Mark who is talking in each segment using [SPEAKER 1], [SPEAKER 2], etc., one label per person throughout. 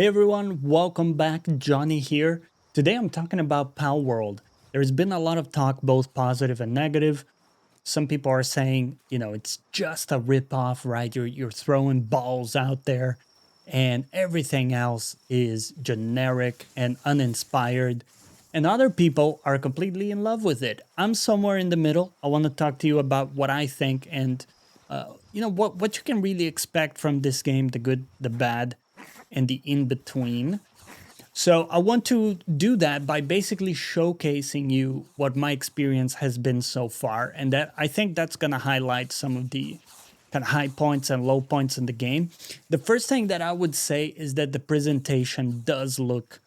[SPEAKER 1] Hey everyone, welcome back. Johnny here. Today I'm talking about Palworld. There's been a lot of talk, both positive and negative. Some people are saying, it's just a ripoff, right? You're throwing balls out there, and everything else is generic and uninspired. And other people are completely in love with it. I'm somewhere in the middle. I want to talk to you about what I think and what you can really expect from this game, the good, the bad, and the in between. So I want to do that by basically showcasing you what my experience has been so far, and that I think that's going to highlight some of the kind of high points and low points in the game. The first thing that I would say is that the presentation does look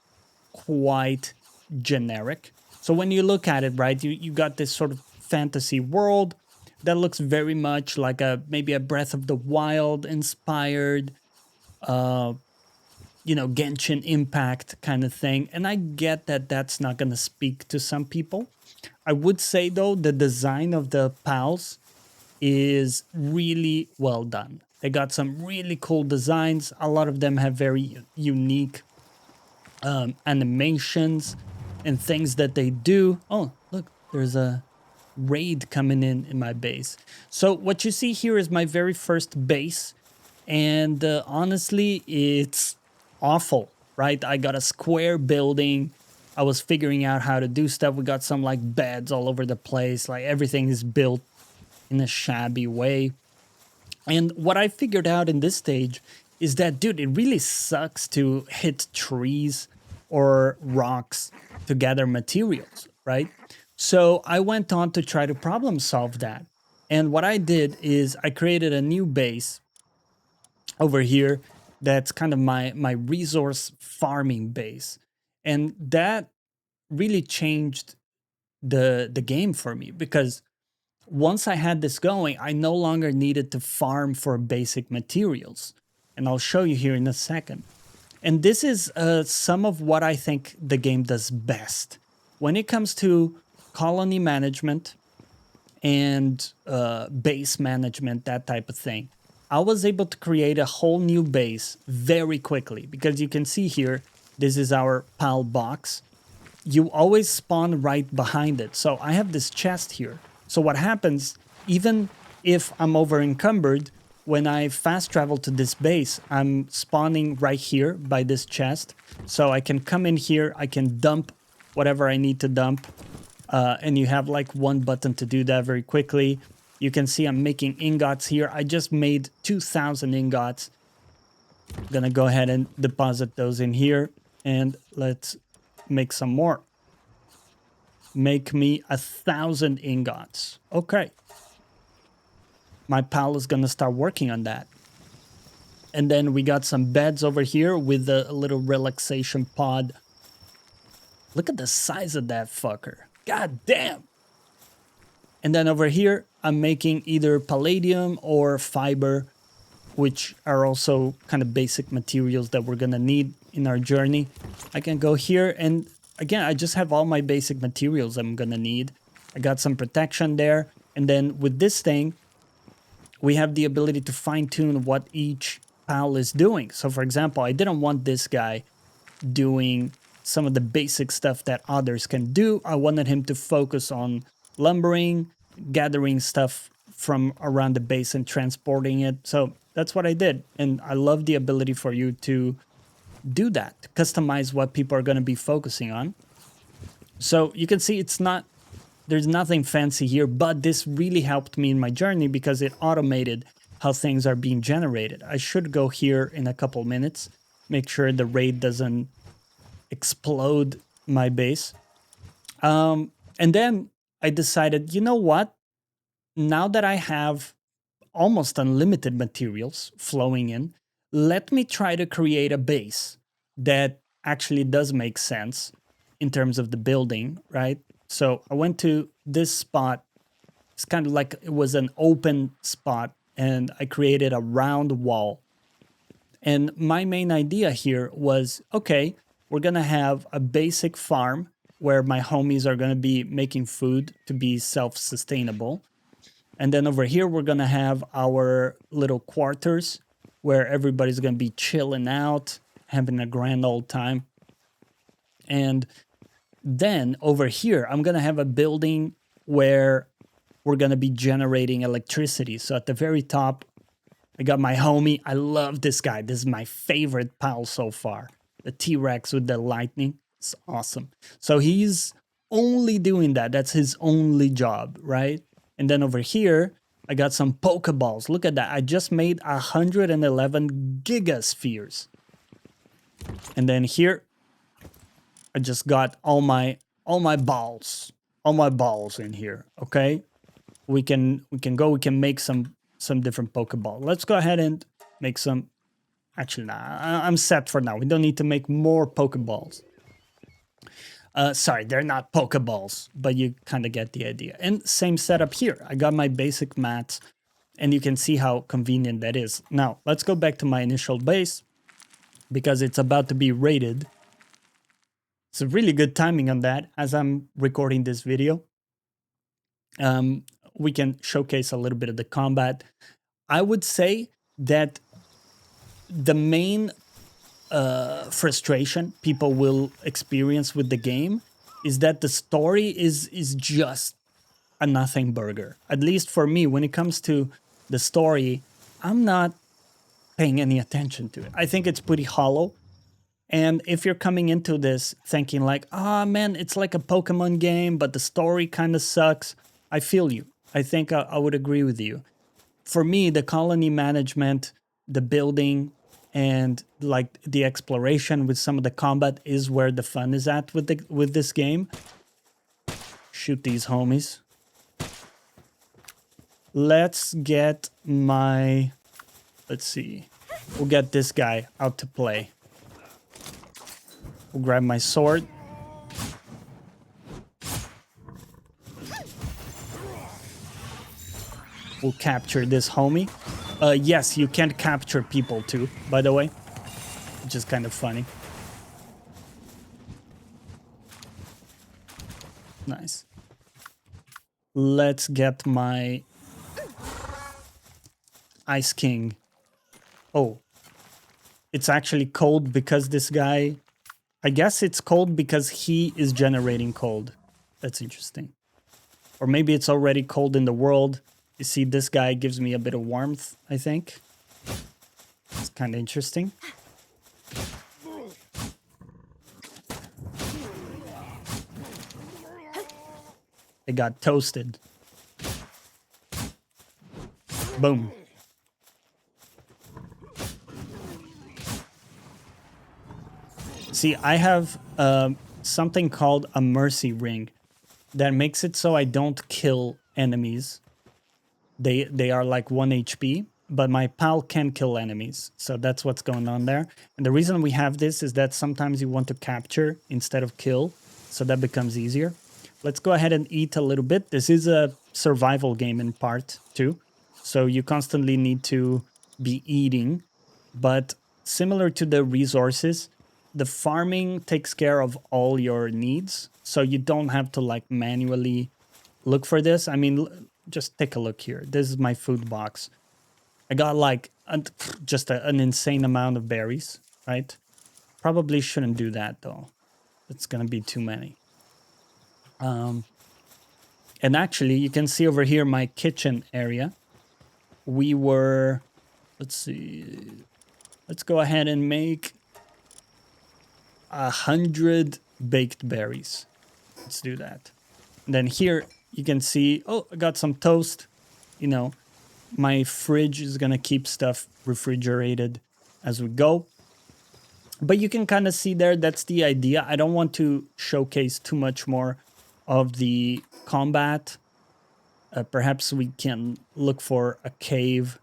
[SPEAKER 1] quite generic. So when you look at it, right, you got this sort of fantasy world that looks very much like a maybe a Breath of the Wild inspired Genshin Impact kind of thing. And I get that that's not going to speak to some people. I would say, though, the design of the pals is really well done. They got some really cool designs. A lot of them have very unique animations and things that they do. Oh, look, there's a raid coming in my base. So what you see here is my very first base. And honestly, it's awful, right? I got a square building. I was figuring out how to do stuff. We got some like beds all over the place. Like everything is built in a shabby way. And what I figured out in this stage is that, dude, it really sucks to hit trees or rocks to gather materials, right? So I went on to try to problem solve that. And what I did is I created a new base over here that's kind of my resource farming base, and that really changed the game for me, because once I had this going, I no longer needed to farm for basic materials, and I'll show you here in a second. And this is some of what I think the game does best when it comes to colony management and base management, that type of thing. I was able to create a whole new base very quickly, because you can see here, this is our PAL box. You always spawn right behind it. So I have this chest here. So what happens, even if I'm over encumbered, when I fast travel to this base, I'm spawning right here by this chest. So I can come in here, I can dump whatever I need to dump. And you have like one button to do that very quickly. You can see I'm making ingots here. I just made 2,000 ingots. I'm gonna go ahead and deposit those in here, and let's make some more. Make me 1,000 ingots. Okay. My pal is gonna start working on that. And then we got some beds over here with a little relaxation pod. Look at the size of that fucker. God damn. And then over here, I'm making either palladium or fiber, which are also kind of basic materials that we're gonna need in our journey. I can go here, and again, I just have all my basic materials I'm gonna need. I got some protection there. And then with this thing, we have the ability to fine tune what each pal is doing. So for example, I didn't want this guy doing some of the basic stuff that others can do. I wanted him to focus on lumbering, gathering stuff from around the base and transporting it. So that's what I did. And I love the ability for you to do that, to customize what people are going to be focusing on. So you can see there's nothing fancy here, but this really helped me in my journey because it automated how things are being generated. I should go here in a couple minutes, make sure the raid doesn't explode my base. And then I decided, you know what? Now that I have almost unlimited materials flowing in, let me try to create a base that actually does make sense in terms of the building, right? So I went to this spot. It's kind of like it was an open spot, and I created a round wall. And my main idea here was, okay, we're going to have a basic farm where my homies are going to be making food to be self-sustainable. And then over here, we're going to have our little quarters where everybody's going to be chilling out, having a grand old time. And then over here, I'm going to have a building where we're going to be generating electricity. So at the very top, I got my homie. I love this guy. This is my favorite pal so far. The T-Rex with the lightning. It's awesome. So he's only doing that. That's his only job, right? And then over here, I got some Pokeballs. Look at that. I just made 111 Gigaspheres. And then here, I just got all my balls in here. Okay, we can make some different Pokeball. Let's go ahead and make some. Actually, nah, I'm set for now. We don't need to make more Pokeballs. Sorry, they're not Pokeballs, but you kind of get the idea. And same setup here. I got my basic mats, and you can see how convenient that is. Now, let's go back to my initial base, because it's about to be raided. It's a really good timing on that as I'm recording this video. We can showcase a little bit of the combat. I would say that the main frustration people will experience with the game is that the story is just a nothing burger. At least for me, when it comes to the story, I'm not paying any attention to it. I think it's pretty hollow. And if you're coming into this thinking like, ah, man, it's like a Pokemon game, but the story kind of sucks, I feel you. I think I would agree with you. For me, the colony management, the building, and like the exploration with some of the combat is where the fun is at with this game. Shoot these homies. Let's get my... Let's see. We'll get this guy out to play. We'll grab my sword. We'll capture this homie. Yes, you can capture people too, by the way. Which is kind of funny. Nice. Let's get my Ice King. Oh. It's actually cold because this guy... I guess it's cold because he is generating cold. That's interesting. Or maybe it's already cold in the world. You see, this guy gives me a bit of warmth, I think. It's kind of interesting. It got toasted. Boom. See, I have something called a mercy ring that makes it so I don't kill enemies. They are like 1 HP, but my pal can kill enemies. So that's what's going on there. And the reason we have this is that sometimes you want to capture instead of kill. So that becomes easier. Let's go ahead and eat a little bit. This is a survival game in part 2. So you constantly need to be eating. But similar to the resources, the farming takes care of all your needs. So you don't have to like manually look for this. I mean, just take a look here. This is my food box. I got like just an insane amount of berries, right? Probably shouldn't do that though. It's gonna be too many. And actually, you can see over here my kitchen area. We were, let's see, let's go ahead and make 100 baked berries. Let's do that. And then here you can see, oh, I got some toast. You know, my fridge is gonna keep stuff refrigerated as we go. But you can kind of see there, that's the idea. I don't want to showcase too much more of the combat. Perhaps we can look for a cave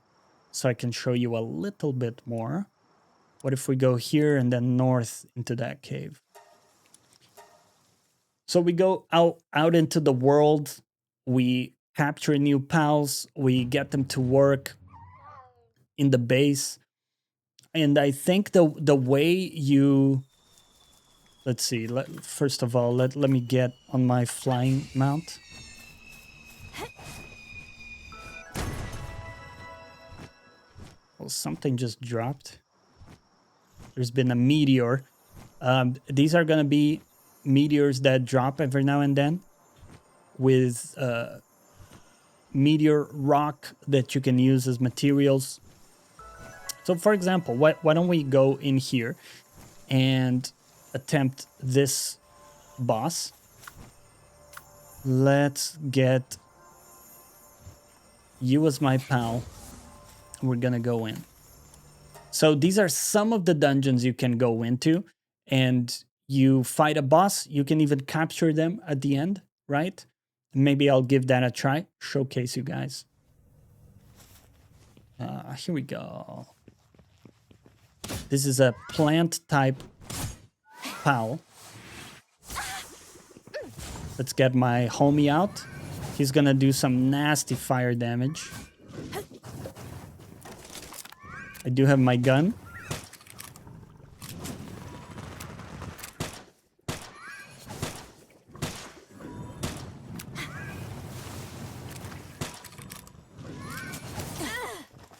[SPEAKER 1] so I can show you a little bit more. What if we go here and then north into that cave? So we go out into the world. We capture new pals. We get them to work in the base. And I think the way you... Let's see. First of all, let me get on my flying mount. Well, something just dropped. there's been a meteor. These are gonna be meteors that drop every now and then with meteor rock that you can use as materials. So for example, why don't we go in here and attempt this boss? Let's get you as my pal. We're gonna go in. So these are some of the dungeons you can go into, and you fight a boss. You can even capture them at the end, right? Maybe I'll give that a try, showcase you guys. Here we go. This is a plant type pal. Let's get my homie out. He's gonna do some nasty fire damage. I do have my gun.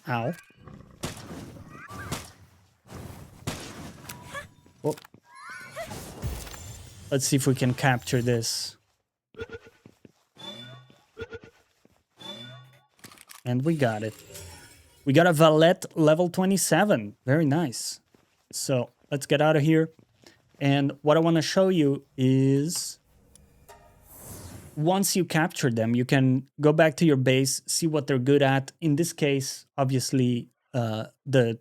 [SPEAKER 1] Ow. Oh. Let's see if we can capture this. And we got it. We got a valet level 27. Very nice. So let's get out of here. And what I want to show you is once you capture them, you can go back to your base, see what they're good at. In this case, obviously, the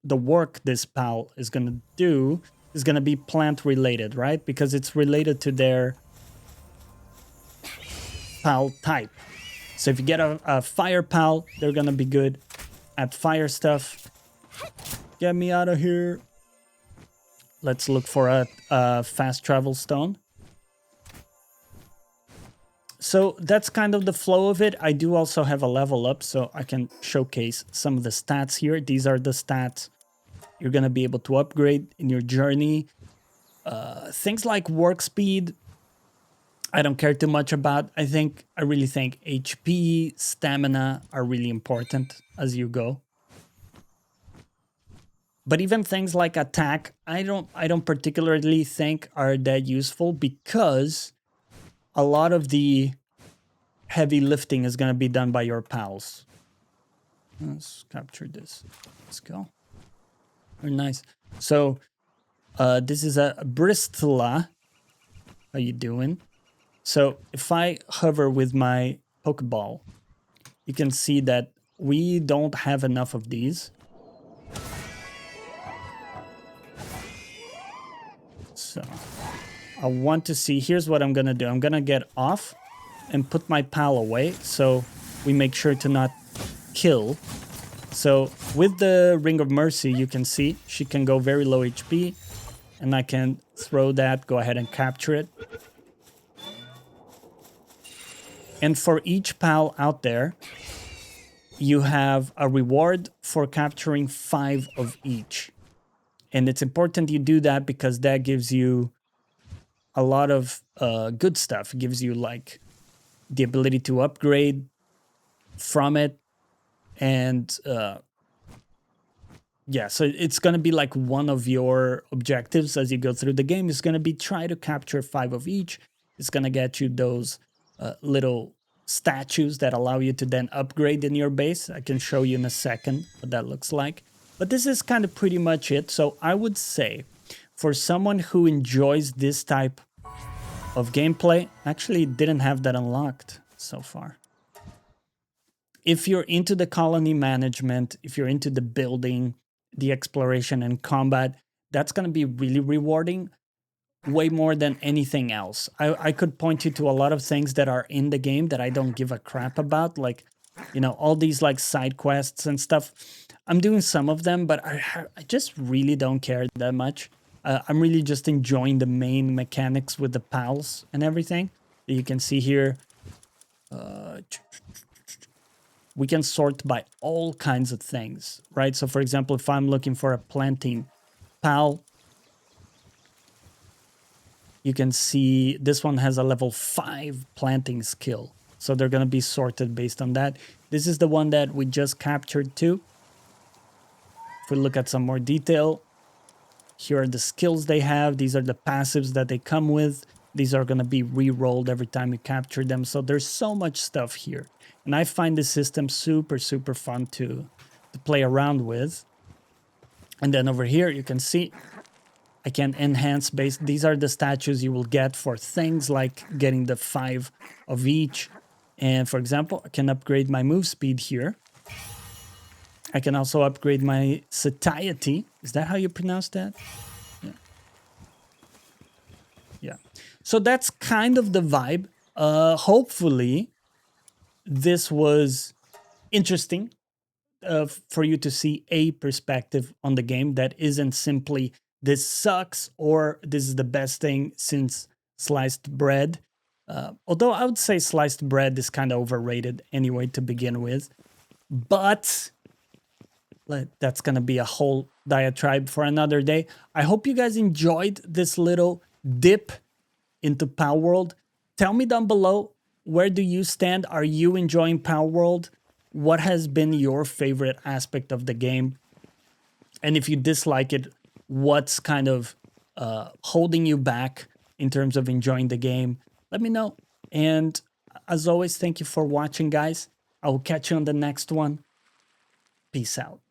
[SPEAKER 1] work this pal is going to do is going to be plant related, right? Because it's related to their pal type. So if you get a fire pal, they're going to be good at fire stuff. Get me out of here. Let's look for a fast travel stone. So that's kind of the flow of it. I do also have a level up, so I can showcase some of the stats here. These are the stats you're going to be able to upgrade in your journey. Things like work speed, I don't care too much about. I really think HP, stamina are really important as you go. But even things like attack, I don't particularly think are that useful because a lot of the heavy lifting is going to be done by your pals. Let's capture this. Let's go. Very nice. So this is a Bristla. How you doing? So if I hover with my Pokeball, you can see that we don't have enough of these. So I want to see, here's what I'm going to do. I'm going to get off and put my pal away so we make sure to not kill. So with the Ring of Mercy, you can see she can go very low HP and I can throw that, go ahead and capture it. And for each pal out there, you have a reward for capturing 5 of each. And it's important you do that because that gives you a lot of good stuff. It gives you like the ability to upgrade from it. And yeah, so it's going to be like one of your objectives as you go through the game is going to be try to capture 5 of each. It's going to get you those little statues that allow you to then upgrade in your base. I can show you in a second what that looks like. But this is kind of pretty much it. So I would say for someone who enjoys this type of gameplay, actually didn't have that unlocked so far. If you're into the colony management, if you're into the building, the exploration and combat, that's going to be really rewarding. Way more than anything else. I could point you to a lot of things that are in the game that I don't give a crap about. Like, you know, all these like side quests and stuff. I'm doing some of them, but I just really don't care that much. I'm really just enjoying the main mechanics with the pals and everything. You can see here. We can sort by all kinds of things, right? So for example, if I'm looking for a planting pal, you can see this one has a level 5 planting skill. So they're going to be sorted based on that. This is the one that we just captured too. If we look at some more detail, Here are the skills they have. These are the passives that they come with. These are going to be re-rolled every time you capture them. So there's so much stuff here. And I find this system super, super fun to play around with. And then over here, you can see I can enhance base. These are the statues you will get for things like getting the 5 of each. And for example, I can upgrade my move speed here. I can also upgrade my satiety. Is that how you pronounce that? Yeah. Yeah. So that's kind of the vibe. Hopefully, this was interesting for you to see a perspective on the game that isn't simply this sucks or this is the best thing since sliced bread. Although I would say sliced bread is kind of overrated anyway to begin with. But that's going to be a whole diatribe for another day. I hope you guys enjoyed this little dip into Palworld. Tell me down below, where do you stand? Are you enjoying Palworld? What has been your favorite aspect of the game? And if you dislike it, what's kind of holding you back in terms of enjoying the game? Let me know. And as always, thank you for watching, guys. I will catch you on the next one. Peace out.